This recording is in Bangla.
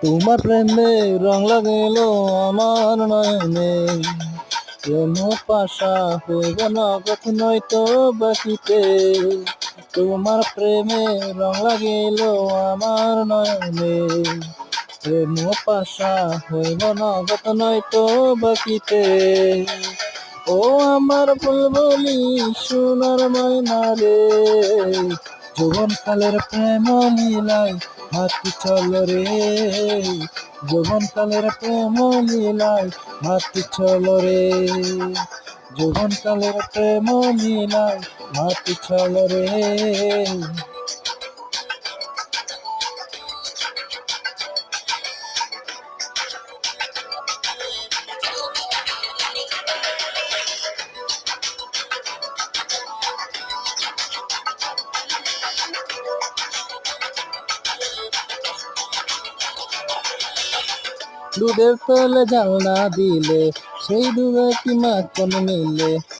তোমার প্রেমে রং লাগিল আমার নয়নে, প্রেম পাশা হইব নগদ নয়তো বাকিতে। তোমার প্রেমে রং লাগিল আমার নয়নে, প্রেম পাশা হইব নগদ নয়তো বাকিতে। ও আমার বুলবুলি সোনার ময়না রে, যৌবন কালের প্রেম লীলায় মাতি চল রে, যৌবন কালের প্রেম লীলায় মাতি চল রে, যৌবন কালের প্রেম লীলায় মাতি চল রে। দুধের তলে জাল না দিলে সেই দুধে কি মাখন মিলে,